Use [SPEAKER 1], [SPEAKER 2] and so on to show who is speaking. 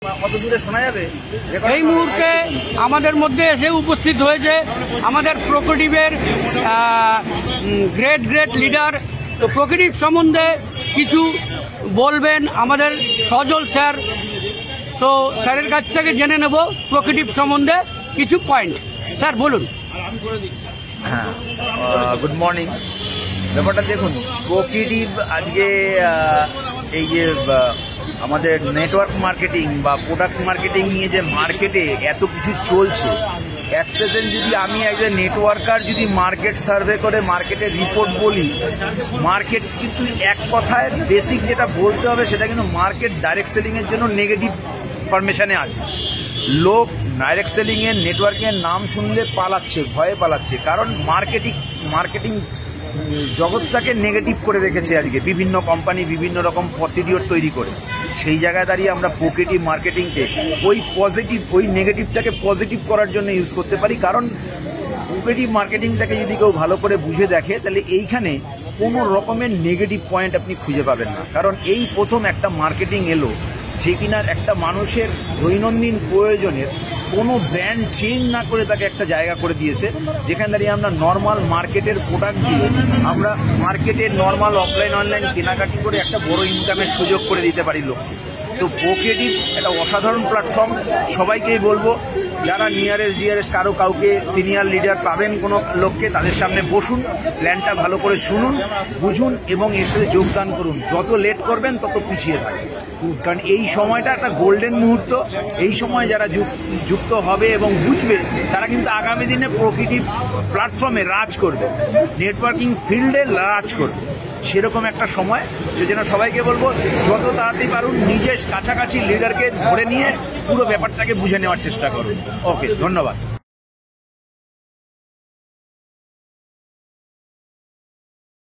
[SPEAKER 1] কত দূরে শোনা যাবে?
[SPEAKER 2] এই মুহূর্তে আমাদের মধ্যে এসে উপস্থিত হয়েছে আমাদের প্রোকোটিভের গ্রেট লিডার। তো প্রোকোটিভ সম্বন্ধে কিছু বলবেন আমাদের সজল স্যার। তো স্যারের কাছ থেকে জেনে নেব প্রোকোটিভ সম্বন্ধে কিছু পয়েন্ট। স্যার বলুন।
[SPEAKER 1] হ্যাঁ, গুড মর্নিং। ব্যাপারটা দেখুন, প্রোকোটিভ আজকে এই যে আমাদের নেটওয়ার্ক মার্কেটিং বা প্রোডাক্ট মার্কেটিং নিয়ে যে মার্কেটে এত কিছু চলছে, অ্যাট প্রেজেন্ট যদি আমি একজন নেটওয়ার্কার যদি মার্কেট সার্ভে করে মার্কেটের রিপোর্ট বলি, মার্কেট কিন্তু এক কথায় বেসিক যেটা বলতে হবে সেটা কিন্তু মার্কেট ডাইরেক্ট সেলিংয়ের জন্য নেগেটিভ ফরমেশনে আছে। লোক ডাইরেক্ট সেলিংয়ের নেটওয়ার্কিংয়ের নাম শুনলে পালাচ্ছে, ভয়ে পালাচ্ছে, কারণ মার্কেটিং জগৎটাকে নেগেটিভ করে রেখেছে আজকে বিভিন্ন কোম্পানি বিভিন্ন রকম প্রসিডিওর তৈরি করে। সেই জায়গায় দাঁড়িয়ে আমরা প্রোকোটিভ মার্কেটিংকে ওই নেগেটিভটাকে পজিটিভ করার জন্য ইউজ করতে পারি। কারণ প্রোকোটিভ মার্কেটিংটাকে যদি কেউ ভালো করে বুঝে দেখে তাহলে এইখানে কোনো রকমের নেগেটিভ পয়েন্ট আপনি খুঁজে পাবেন না। কারণ এই প্রথম একটা মার্কেটিং এলো যে কিনার একটা মানুষের দৈনন্দিন প্রয়োজনের কোনো ব্র্যান্ড চেঞ্জ না করে তাকে একটা জায়গা করে দিয়েছে, যেখানে দাঁড়িয়ে আমরা নর্মাল মার্কেটের প্রোডাক্ট দিয়ে আমরা মার্কেটের নর্মাল অফলাইন অনলাইন কেনাকাটি করে একটা বড় ইনকামের সুযোগ করে দিতে পারি লোককে। তো প্রোকোটিভ একটা অসাধারণ প্ল্যাটফর্ম। সবাইকেই বলবো, যারা ডিয়ারেস্ট কাউকে সিনিয়র লিডার পাবেন কোনো লোককে, তাদের সামনে বসুন, প্ল্যানটা ভালো করে শুনুন, বুঝুন এবং এর সাথে যোগদান করুন। যত লেট করবেন তত পিছিয়ে থাকবেন, কারণ এই সময়টা একটা গোল্ডেন মুহূর্ত। এই সময় যারা যুক্ত হবে এবং বুঝবে তারা কিন্তু আগামী দিনে প্রোকোটিভ প্ল্যাটফর্মে রাজ করবে, নেটওয়ার্কিং ফিল্ডে রাজ করবে। সেরকম একটা সময়, সেজন্য সবাইকে বলবো যত তাড়াতাড়ি পারুন নিজের কাছাকাছি লিডারকে ধরে নিয়ে পুরো ব্যাপারটাকে বুঝে নেওয়ার চেষ্টা করুন। ওকে, ধন্যবাদ।